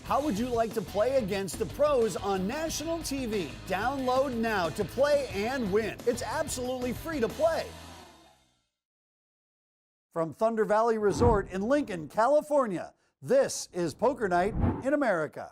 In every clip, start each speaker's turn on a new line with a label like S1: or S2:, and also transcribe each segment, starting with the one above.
S1: How would you like to play against the pros on national TV? Download now to play and win. It's absolutely free to play. From Thunder Valley Resort in Lincoln, California, this is Poker Night in America.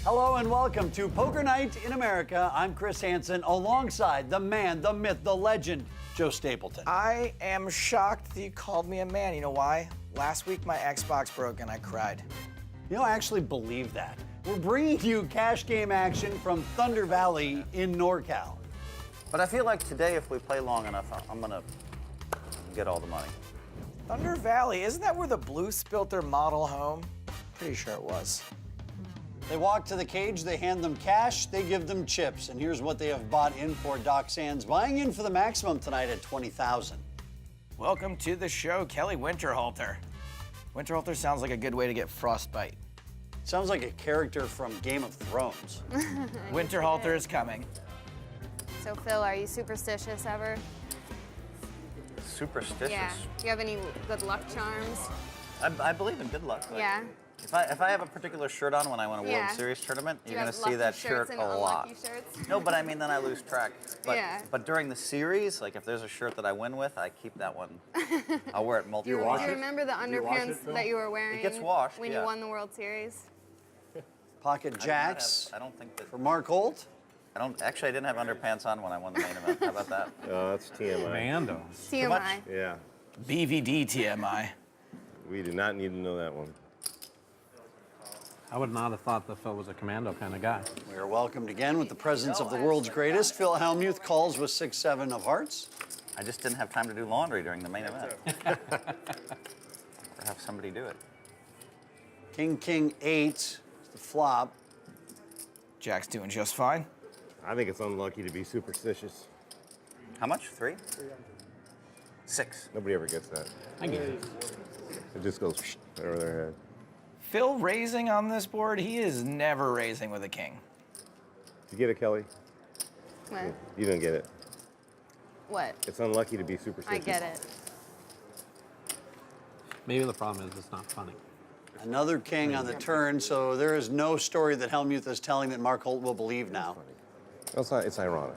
S1: Hello and welcome to Poker Night in America. I'm Chris Hansen alongside the man, the myth, the legend, Joe Stapleton.
S2: I am shocked that you called me a man. You know why? Last week my Xbox broke and I cried.
S1: You know, I actually believe that. We're bringing you cash game action from Thunder Valley in NorCal.
S3: But I feel like today, if we play long enough, I'm gonna get all the money.
S2: Thunder Valley, isn't that where the Blues built their model home? Pretty sure it was.
S1: They walk to the cage, they hand them cash, they give them chips. And here's what they have bought in for Doc Sands, buying in for the maximum tonight at $20,000.
S2: Welcome to the show, Kelly Winterhalter. Winterhalter sounds like a good way to get frostbite.
S1: Sounds like a character from Game of Thrones.
S2: Winterhalter is coming.
S4: So Phil, are you superstitious ever?
S3: Superstitious.
S4: Yeah. Do you have any good luck charms?
S3: I believe in good luck. Like,
S4: Yeah.
S3: If I have a particular shirt on when I win a World Series tournament,
S4: Do
S3: you're
S4: you
S3: gonna
S4: have
S3: see that
S4: lucky
S3: shirt
S4: shirts and
S3: a lot.
S4: unlucky shirts?
S3: No, but I mean then I lose track. But,
S4: Yeah.
S3: But during the series, like if there's a shirt that I win with, I keep that one. I'll wear it multiple
S4: Do
S3: times.
S4: you remember the underpants that you were wearing?
S3: It gets washed,
S4: when
S3: yeah.
S4: you won the World Series?
S1: Pocket jacks
S3: I don't think that.
S1: for Mark Holt.
S3: I didn't have underpants on when I won the main event. How about that?
S5: Oh, that's TMI.
S6: Mando.
S4: TMI.
S5: Yeah,
S2: BVD TMI.
S5: we do not need to know that one.
S6: I would not have thought that Phil was a commando kind of guy.
S1: We are welcomed again with the presence of the world's greatest. Phil Hellmuth calls with 6-7 of hearts.
S3: I just didn't have time to do laundry during the main event. Or have somebody do it.
S1: King, King, 8 is the flop.
S2: Jack's doing just fine.
S5: I think it's unlucky to be superstitious.
S3: How much? 3? 6.
S5: Nobody ever gets that.
S6: I get it.
S5: It just goes over their head.
S2: Phil raising on this board, he is never raising with a king.
S5: Did you get it, Kelly?
S4: What?
S5: You didn't get it.
S4: What?
S5: It's unlucky to be superstitious.
S4: I get it.
S6: Maybe the problem is it's not funny.
S1: Another king on the turn, so there is no story that Hellmuth is telling that Mark Holt will believe now.
S5: No, it's not. It's ironic.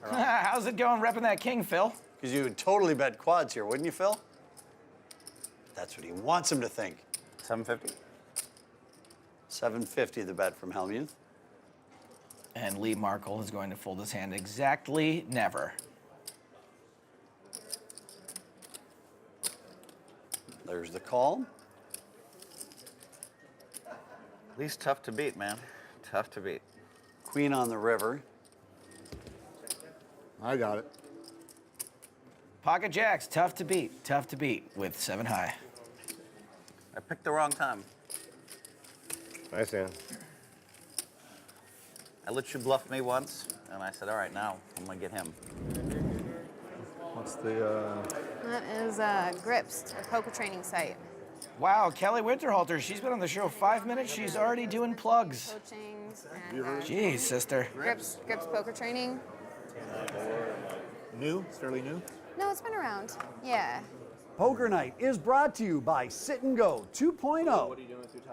S2: How's it going repping that king, Phil?
S1: Because you would totally bet quads here, wouldn't you, Phil? That's what he wants him to think.
S3: 750.
S1: 750 the bet from Hellmuth.
S2: And Lee Markle is going to fold his hand exactly never.
S1: There's the call.
S3: Lee's tough to beat, man. Tough to beat.
S1: Queen on the river.
S7: I got it.
S2: Pocket jacks, tough to beat with 7 high.
S3: I picked the wrong time.
S5: Nice hand.
S3: I let you bluff me once, and I said, all right, now I'm gonna get him.
S7: What's the,
S4: That is Grips, a poker training site.
S2: Wow, Kelly Winterhalter, she's been on the show 5 minutes. She's already doing plugs.
S4: Coaching and
S2: Jeez, sister.
S4: Grips poker training.
S7: new? It's fairly new?
S4: No, it's been around. Yeah.
S1: Poker Night is brought to you by Sit and Go 2.0.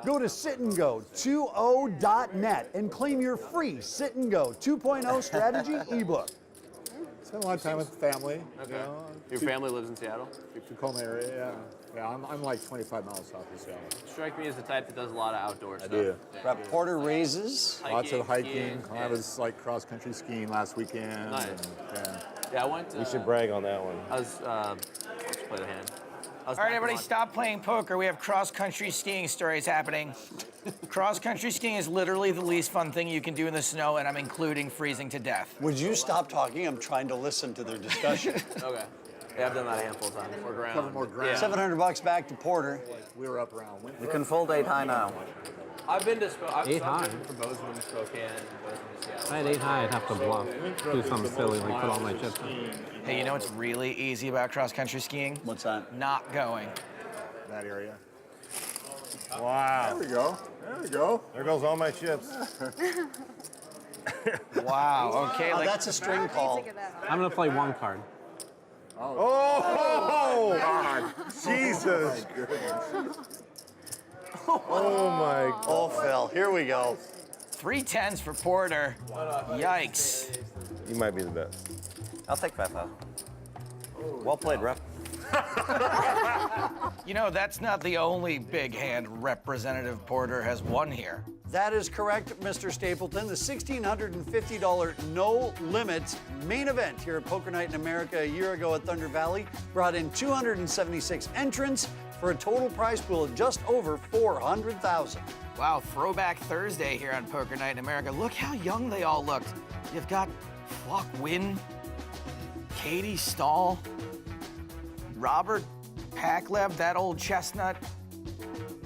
S1: Go to sitandgo20.net and claim your free Sit and Go 2.0 strategy ebook.
S7: Spent a lot of time with the family.
S8: Okay.
S7: You know,
S8: Your family lives in Seattle?
S7: Tacoma area, yeah. Yeah, I'm like 25 miles south of Seattle.
S8: Strike me as the type that does a lot of outdoor stuff.
S7: do.
S1: Brett Porter raises.
S7: Lots of hiking.
S8: skiing,
S7: I
S8: yeah.
S7: was like cross-country skiing last weekend.
S8: Nice.
S7: And, yeah.
S8: Yeah, I went.
S5: You should brag on that one.
S8: I was. Let's play the hand.
S2: All right, everybody, stop playing poker. We have cross-country skiing stories happening. Cross-country skiing is literally the least fun thing you can do in the snow, and I'm including freezing to death.
S1: Would you stop talking? I'm trying to listen to their discussion.
S8: Okay. Yeah, I've done that a handful of times. More ground.
S7: Cover more ground.
S8: Yeah.
S1: $700 back to Porter.
S7: We were up around.
S3: You can fold 8 high now.
S8: I've been to I've
S6: 8 high.
S8: been for Bozeman, Spokane, Bozeman, Seattle.
S6: If I had 8 high, I'd have to bluff. Do something silly like put all my chips in.
S2: Hey, you know what's really easy about cross-country skiing?
S1: What's that?
S2: Not going.
S7: That area.
S5: Wow.
S7: There we go. There we go.
S5: There goes all my chips.
S2: Wow, okay.
S1: Oh,
S2: Like,
S1: that's a string call.
S4: Take that off.
S6: I'm going to play one card.
S5: Oh, God. Jesus. Oh, my God.
S1: Oh, Phil, here we go.
S2: 3 10s for Porter. Yikes.
S5: You might be the best.
S3: I'll take 5,000. Well played, ref.
S2: You know, that's not the only big hand Representative Porter has won here.
S1: That is correct, Mr. Stapleton. The $1,650 no limits main event here at Poker Night in America a year ago at Thunder Valley brought in 276 entrants for a total prize pool of just over $400,000.
S2: Wow, throwback Thursday here on Poker Night in America. Look how young they all looked. You've got Flock Wynn, Katie Stahl, Robert Paklev, that old chestnut.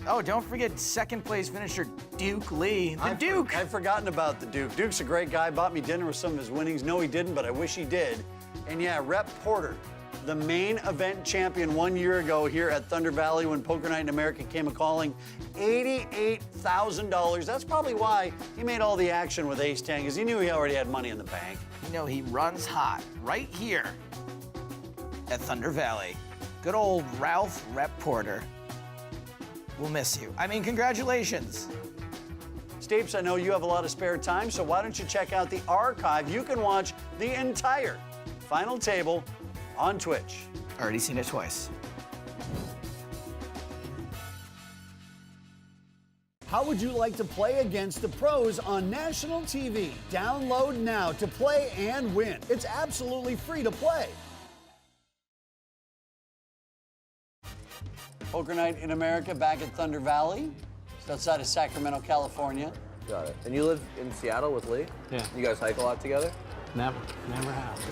S2: Oh, don't forget second place finisher Duke Lee. The Duke!
S1: I've forgotten about the Duke. Duke's a great guy, bought me dinner with some of his winnings. No, he didn't, but I wish he did. And yeah, Rep Porter, the main event champion 1 year ago here at Thunder Valley when Poker Night in America came a-calling, $88,000. That's probably why he made all the action with Ace-10, because he knew he already had money in the bank.
S2: You know, he runs hot right here at Thunder Valley. Good old Ralph Rep Porter. We'll miss you. I mean, congratulations.
S1: Stapes, I know you have a lot of spare time, so why don't you check out the archive? You can watch the entire final table on Twitch.
S2: Already seen it twice.
S1: How would you like to play against the pros on national TV? Download now to play and win. It's absolutely free to play. Poker Night in America back at Thunder Valley. It's outside of Sacramento, California.
S8: Got it. And you live in Seattle with Lee?
S6: Yeah.
S8: You guys hike a lot together?
S6: Never have.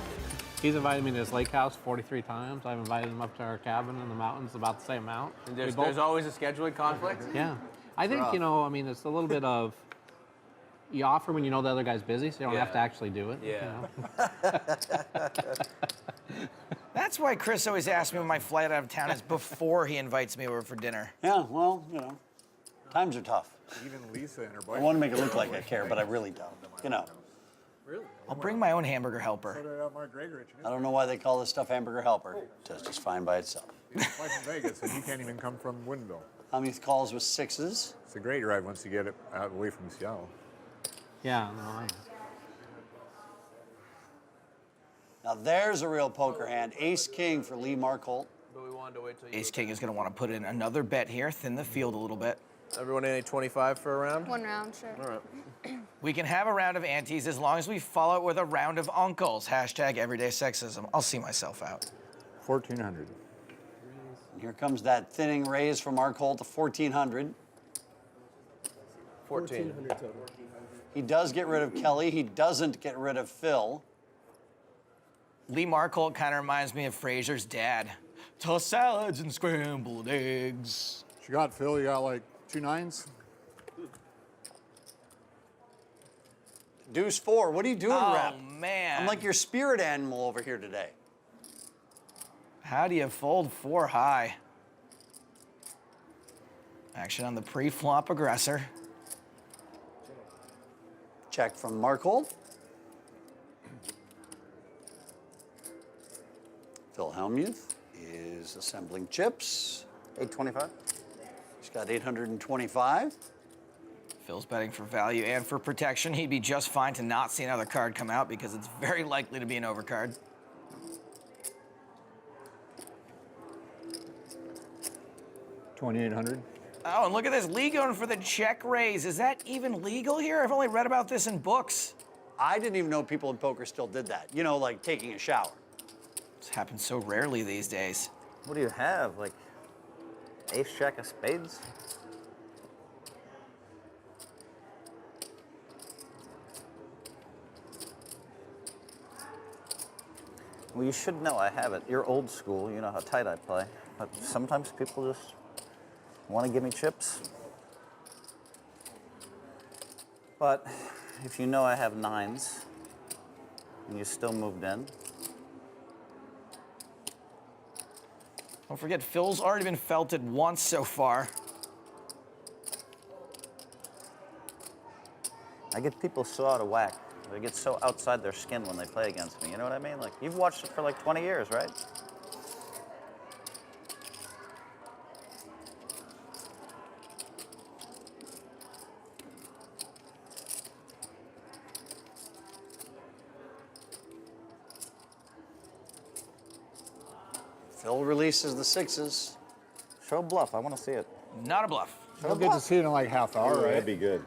S6: He's invited me to his lake house 43 times. I've invited him up to our cabin in the mountains about the same amount.
S8: And there's always a scheduling conflict?
S6: Yeah. I think, you know, I mean, it's a little bit of, you offer when you know the other guy's busy, so you don't have to actually do it.
S8: Yeah.
S6: You know?
S2: That's why Chris always asks me when my flight out of town is before he invites me over for dinner.
S1: Yeah, well, you know, times are tough.
S7: Even Lisa and her
S1: I
S7: boyfriend.
S1: want to make it look like I care, but I really don't. You know,
S2: I'll bring my own hamburger helper.
S7: Mark Gregorich.
S1: I don't know why they call this stuff hamburger helper. It does just fine by itself.
S7: He's fly from Vegas, and he can't even come from Woodinville.
S1: How many calls with sixes?
S7: It's a great drive once you get it out away from Seattle.
S6: Yeah, no, I know.
S1: Now there's a real poker hand. Ace-King for Lee Markholt.
S8: But we wanted to wait till
S2: Ace King is going to want to put in another bet here, thin the field a little bit.
S8: Everyone in a 25 for a round?
S4: One round, sure.
S8: All right.
S2: We can have a round of antes as long as we follow it with a round of uncles. Hashtag everyday sexism. I'll see myself out.
S7: 1,400.
S1: And here comes that thinning raise from Markholt to 1,400.
S8: 14.
S1: He does get rid of Kelly. He doesn't get rid of Phil.
S2: Lee Markholt kind of reminds me of Fraser's dad. Toss salads and scrambled eggs.
S7: You got Phil, you got like 2 9s?
S1: Deuce 4. What are you doing,
S2: Oh,
S1: Rep?
S2: man.
S1: I'm like your spirit animal over here today.
S2: How do you fold 4 high? Action on the pre-flop aggressor.
S1: Check from Markholt. Phil Hellmuth is assembling chips.
S3: 825.
S1: He's got 825.
S2: Phil's betting for value and for protection. He'd be just fine to not see another card come out because it's very likely to be an overcard.
S7: $2,800.
S2: Oh, and look at this. Lee going for the check raise. Is that even legal here? I've only read about this in books.
S1: I didn't even know people in poker still did that. You know, like taking a shower.
S2: This happens so rarely these days.
S3: What do you have? Like ace jack of spades? Well, you should know I have it. You're old school. You know how tight I play. But sometimes people just want to give me chips. But if you know I have 9s and you still moved in,
S2: Don't forget, Phil's already been felted once so far.
S3: I get people so out of whack. They get so outside their skin when they play against me. You know what I mean? Like, you've watched it for like 20 years, right?
S1: Phil releases the sixes.
S3: Show bluff. I want to see it.
S2: Not a bluff.
S7: We'll get to see it in like half hour,
S5: Oh,
S7: right?
S5: that'd be good.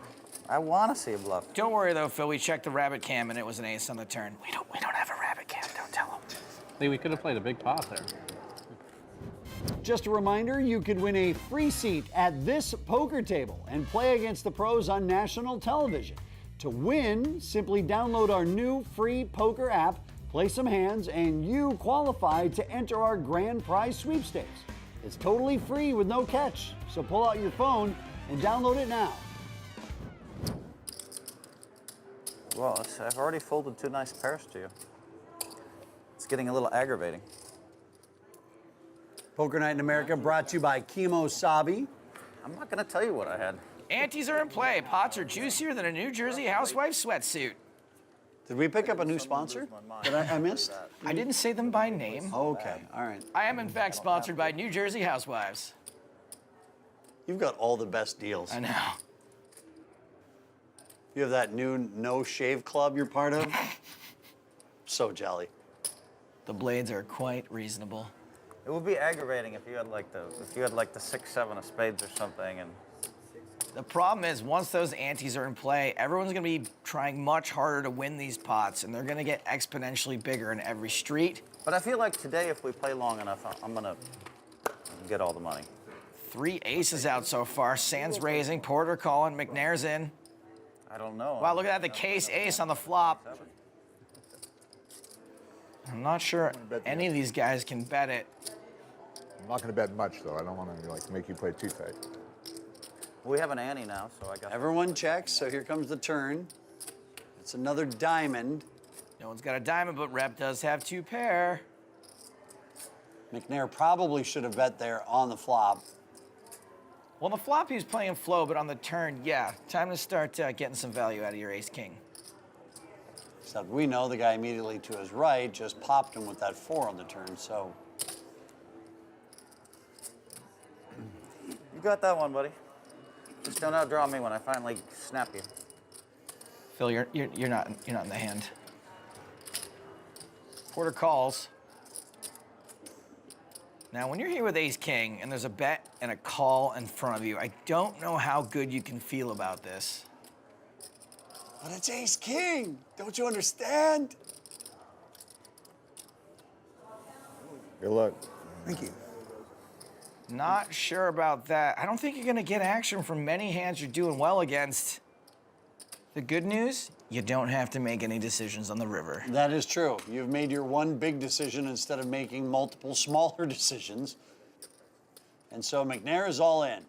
S3: I want to see a bluff.
S2: Don't worry though, Phil. We checked the rabbit cam and it was an ace on the turn. We don't have a rabbit cam. Don't tell him.
S6: See, we could have played a big pot there.
S1: Just a reminder, you could win a free seat at this poker table and play against the pros on national television. To win, simply download our new free poker app, play some hands, and you qualify to enter our grand prize sweepstakes. It's totally free with no catch, so pull out your phone and download it now.
S3: Well, I've already folded 2 nice pairs to you. It's getting a little aggravating.
S1: Poker Night in America brought to you by Kimosabi.
S3: I'm not going to tell you what I had.
S2: Antes are in play. Pots are juicier than a New Jersey housewife sweatsuit.
S1: Did we pick up a new sponsor that I missed?
S2: I didn't say them by name.
S1: Okay, all right.
S2: I am in fact sponsored by New Jersey Housewives.
S1: You've got all the best deals.
S2: I know.
S1: You have that new no shave club you're part of? So jelly.
S2: The blades are quite reasonable.
S3: It would be aggravating if you had like the 6-7 of spades or something, and
S2: The problem is, once those antes are in play, everyone's gonna be trying much harder to win these pots, and they're gonna get exponentially bigger in every street.
S3: But I feel like today, if we play long enough, I'm gonna get all the money.
S2: 3 aces out so far. Sands raising, Porter calling, McNair's in.
S3: I don't know.
S2: Wow, look at that, the case ace on the flop. I'm not sure any of these guys can bet it.
S7: I'm not going to bet much, though. I don't want to like make you play too tight.
S3: We have an ante now, so I guess.
S1: Everyone checks, so here comes the turn. It's another diamond.
S2: No one's got a diamond, but Rep does have 2 pair.
S1: McNair probably should have bet there on the flop.
S2: Well, on the flop, he was playing flow, but on the turn, yeah. Time to start getting some value out of your ace-king.
S1: Except we know the guy immediately to his right just popped him with that 4 on the turn, so.
S3: You got that one, buddy. Just don't outdraw me when I finally snap you.
S2: Phil, you're not in the hand. Porter calls. Now, when you're here with ace-king and there's a bet and a call in front of you, I don't know how good you can feel about this.
S1: But it's ace-king. Don't you understand?
S5: Good luck.
S1: Thank you.
S2: Not sure about that. I don't think you're gonna get action from many hands you're doing well against. The good news, you don't have to make any decisions on the river.
S1: That is true. You've made your one big decision instead of making multiple smaller decisions. And so McNair is all in.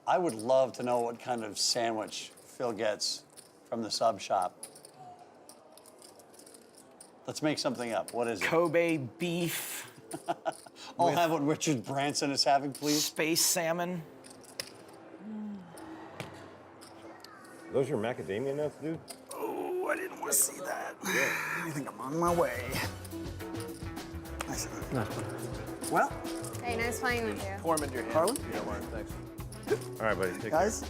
S1: I would love to know what kind of sandwich Phil gets from the sub shop. Let's make something up. What is it?
S2: Kobe beef,
S1: I'll have what Richard Branson is having, please.
S2: space salmon.
S5: Those your macadamia nuts, dude?
S1: Oh, I didn't want to see that. I think I'm on my way. Nice. Well,
S4: Hey, nice playing with you.
S8: Pour 'em into your hand.
S1: Harlan?
S8: if you don't mind, thanks.
S5: All right, buddy. Take
S1: guys,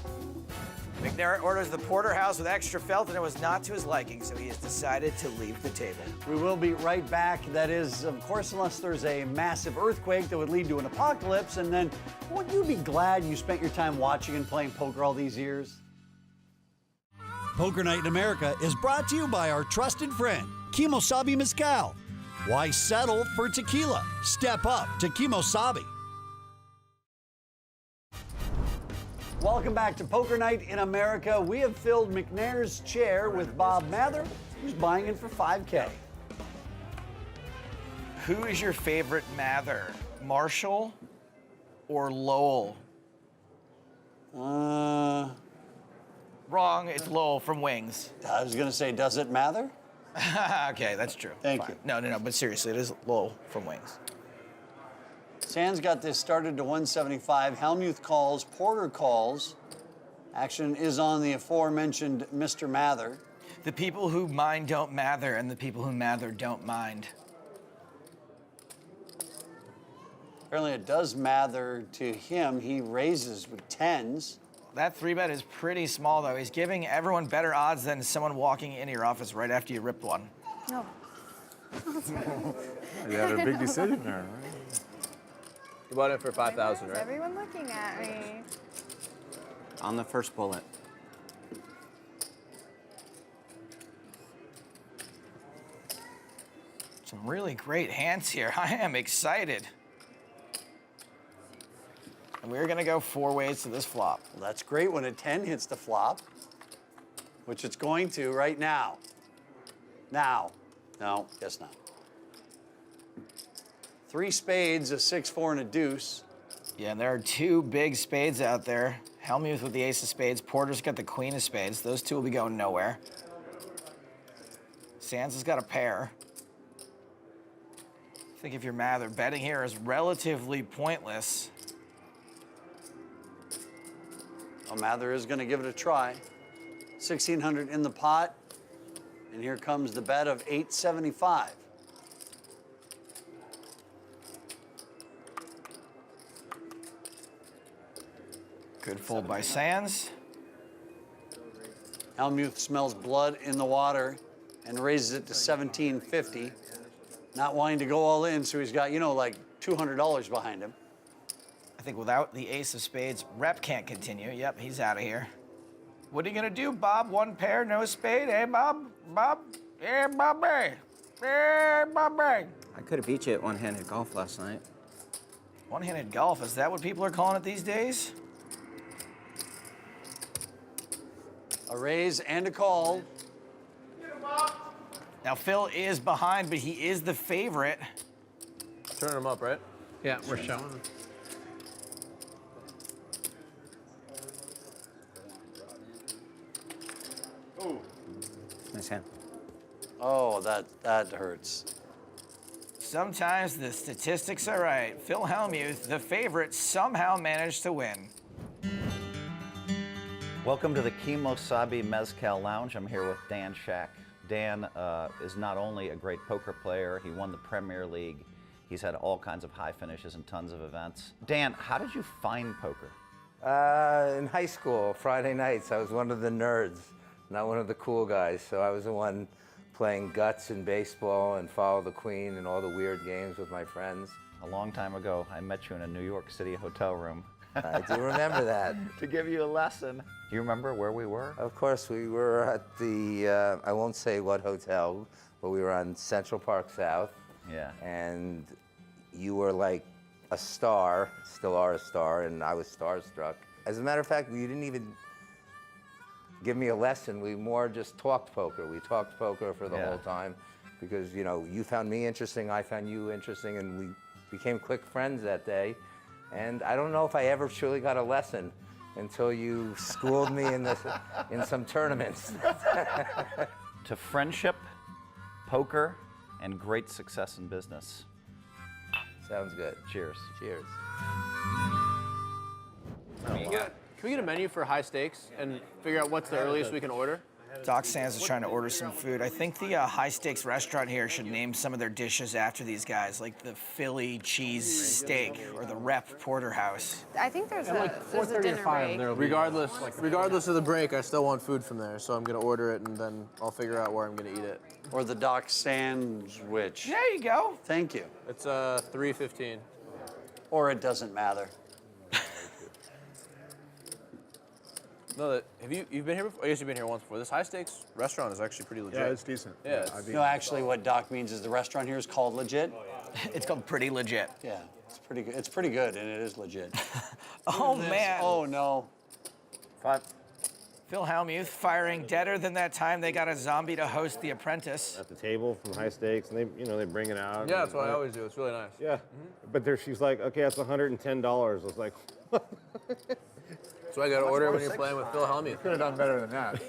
S2: McNair orders the porterhouse with extra felt, and it was not to his liking, so he has decided to leave the table.
S1: we will be right back. That is, of course, unless there's a massive earthquake that would lead to an apocalypse, and then wouldn't you be glad you spent your time watching and playing poker all these years? Poker Night in America is brought to you by our trusted friend, Kimosabi Mezcal. Why settle for tequila? Step up to Kimosabi. Welcome back to Poker Night in America. We have filled McNair's chair with Bob Mather, who's buying it for $5K.
S2: Who is your favorite Mather, Marshall or Lowell? Wrong, it's Lowell from Wings.
S1: I was going to say, does it matter?
S2: Okay, that's true.
S1: Thank
S2: Fine.
S1: you.
S2: No, but seriously, it is Lowell from Wings.
S1: Sands got this started to 175. Hellmuth calls, Porter calls. Action is on the aforementioned Mr. Mather.
S2: The people who mind don't mather, and the people who mather don't mind.
S1: Apparently it does matter to him. He raises with 10s.
S2: That 3-bet is pretty small, though. He's giving everyone better odds than someone walking into your office right after you ripped one.
S4: No.
S7: You had a big decision there, right?
S8: You bought it for 5,000,
S4: Is
S8: right?
S4: everyone looking at me?
S3: On the first bullet.
S2: Some really great hands here. I am excited. And we're gonna go 4 ways to this flop.
S1: Well, that's great when a 10 hits the flop, which it's going to right now. Now. No, guess not. 3 spades, a 6, 4, and a deuce.
S2: Yeah, and there are 2 big spades out there. Hellmuth with the ace of spades. Porter's got the queen of spades. Those 2 will be going nowhere. Sands has got a pair. I think if you're Mather, betting here is relatively pointless.
S1: Well, Mather is going to give it a try. 1,600 in the pot. And here comes the bet of 875.
S2: Good fold by Sands.
S1: Hellmuth smells blood in the water and raises it to 1,750. Not wanting to go all in, so he's got, you know, like $200 behind him.
S2: I think without the ace of spades, Rep can't continue. Yep, he's out of here. What are you gonna do, Bob? 1 pair, no spade? Hey, Bob? Bob? Hey, Bobby? Hey, Bobby?
S3: I could have beat you at one-handed golf last night.
S2: One-handed golf, is that what people are calling it these days?
S1: A raise and a call.
S2: Now, Phil is behind, but he is the favorite.
S8: Turning them up, right?
S6: Yeah, we're showing.
S3: Nice hand.
S1: Oh, that hurts.
S2: Sometimes the statistics are right. Phil Hellmuth, the favorite, somehow managed to win.
S3: Welcome to the Kimosabi Mezcal Lounge. I'm here with Dan Shack. Dan is not only a great poker player, he won the Premier League. He's had all kinds of high finishes and tons of events. Dan, how did you find poker?
S9: In high school, Friday nights, I was one of the nerds, not one of the cool guys. So I was the one playing guts and baseball and follow the queen and all the weird games with my friends.
S3: A long time ago, I met you in a New York City hotel room.
S9: I do remember that.
S3: To give you a lesson. Do you remember where we were?
S9: Of course, we were at the, I won't say what hotel, but we were on Central Park South.
S3: Yeah.
S9: And you were like a star, still are a star, and I was starstruck. As a matter of fact, you didn't even give me a lesson. We more just talked poker. We talked poker for the whole time because, you know, you found me interesting, I found you interesting, and we became quick friends that day. And I don't know if I ever truly got a lesson until you schooled me in some tournaments.
S3: To friendship, poker, and great success in business.
S9: Sounds good.
S3: Cheers.
S9: Cheers.
S8: Can we get a menu for high stakes and figure out what's the earliest we can order?
S2: Doc Sands is trying to order some food. I think the high stakes restaurant here should name some of their dishes after these guys, like the Philly cheese steak or the Rep Porterhouse.
S4: I think there's
S6: At
S4: a,
S6: like
S4: there's a
S6: 4:30 or
S4: dinner
S6: 5,
S4: break.
S6: there'll be
S8: Regardless of the break, I still want food from there, so I'm gonna order it and then I'll figure out where I'm gonna eat it.
S1: Or the Doc sandwich.
S2: There you go.
S1: Thank you.
S8: It's $3.15.
S1: Or it doesn't matter.
S8: No, you've been here before? I guess you've been here once before. This high stakes restaurant is actually pretty legit.
S7: Yeah, it's decent.
S8: Yeah, it's-
S1: No, actually, what Doc means is the restaurant here is called legit.
S2: It's called Pretty Legit.
S1: Yeah, it's pretty good. It's pretty good, and it is legit.
S2: Oh,
S1: This-
S2: man.
S1: Oh no.
S3: 5.
S2: Phil Hellmuth firing deader than that time they got a zombie to host The Apprentice.
S5: At the table from high stakes, and they bring it out.
S8: Yeah, that's what I always do. It's really nice.
S5: Yeah, but there she's like, okay, that's $110. I was like,
S8: So I got to order when you're playing with Phil Hellmuth.
S7: Could have done better than that.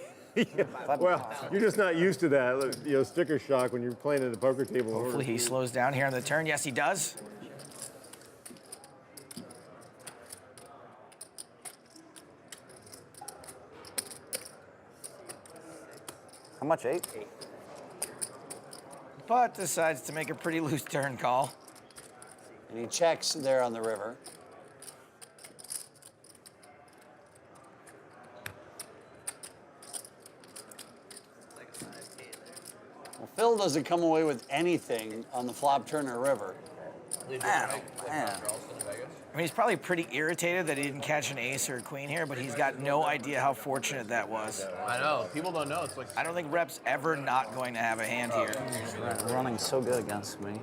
S5: well, you're just not used to that, sticker shock when you're playing at the poker table.
S2: Hopefully he slows down here on the turn. Yes, he does.
S3: How much? 8?
S2: But decides to make a pretty loose turn call.
S1: And he checks there on the river. Well, Phil doesn't come away with anything on the Flop Turner River.
S2: Man. I mean, he's probably pretty irritated that he didn't catch an ace or a queen here, but he's got no idea how fortunate that was.
S8: I know. People don't know. It's like
S2: I don't think Rep's ever not going to have a hand here.
S3: Running so good against me.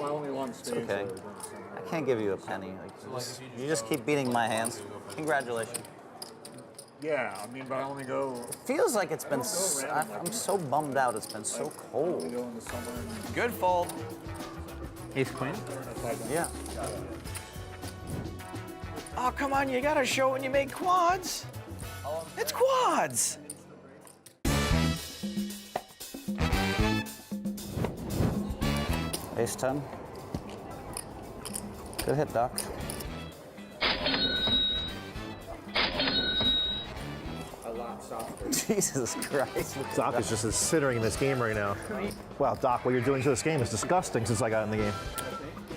S7: My only one stage.
S3: Okay. I can't give you a penny. Like, you just keep beating my hands. Congratulations.
S7: Yeah, I mean, but I only go.
S3: Feels like it's been. I'm so bummed out. It's been so cold.
S7: Go in the summer. And
S2: Good fold.
S6: Ace queen.
S3: Yeah.
S2: Oh, come on, you gotta show when you make quads. It's quads.
S3: Ace 10. Good hit, Doc.
S7: a lot softer.
S3: Jesus Christ.
S10: Doc is just considering in this game right now. Wow, Doc, what you're doing to this game is disgusting since I got in the game.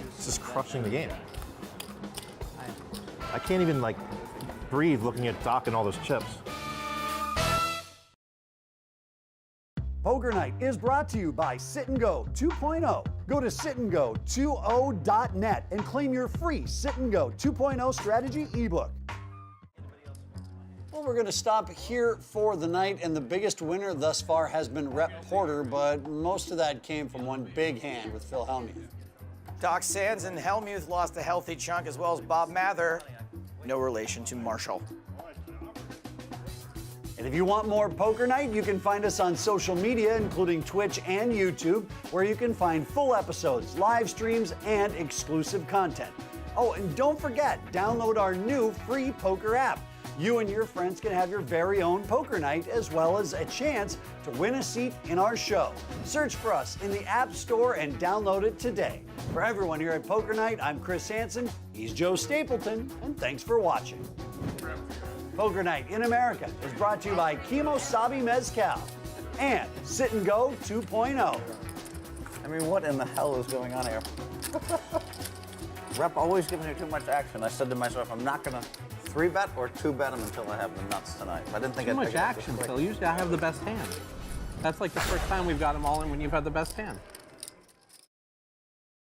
S10: It's just crushing the game. I can't even, like, breathe looking at Doc and all those chips.
S1: Poker Night is brought to you by Sit and Go 2.0. Go to sitandgo20.net and claim your free Sit and Go 2.0 strategy ebook. Well, we're going to stop here for the night, and the biggest winner thus far has been Rep Porter, but most of that came from one big hand with Phil Hellmuth.
S2: Doc Sands and Hellmuth lost a healthy chunk, as well as Bob Mather. No relation to Marshall.
S1: And if you want more Poker Night, you can find us on social media, including Twitch and YouTube, where you can find full episodes, live streams, and exclusive content. Oh, and don't forget, download our new free poker app. You and your friends can have your very own poker night, as well as a chance to win a seat in our show. Search for us in the App Store and download it today. For everyone here at Poker Night, I'm Chris Hansen, he's Joe Stapleton, and thanks for watching. Poker Night in America is brought to you by Kimosabi Mezcal and Sit and Go 2.0.
S3: I mean, what in the hell is going on here? Rep always giving me too much action. I said to myself, I'm not going to 3-bet or 2-bet him until I have the nuts tonight. I didn't think
S6: Too
S3: I'd
S6: much
S3: pick it up
S6: action,
S3: this quick.
S6: Phil. Usually I have the best hand. That's like the first time we've got them all in when you've had the best hand.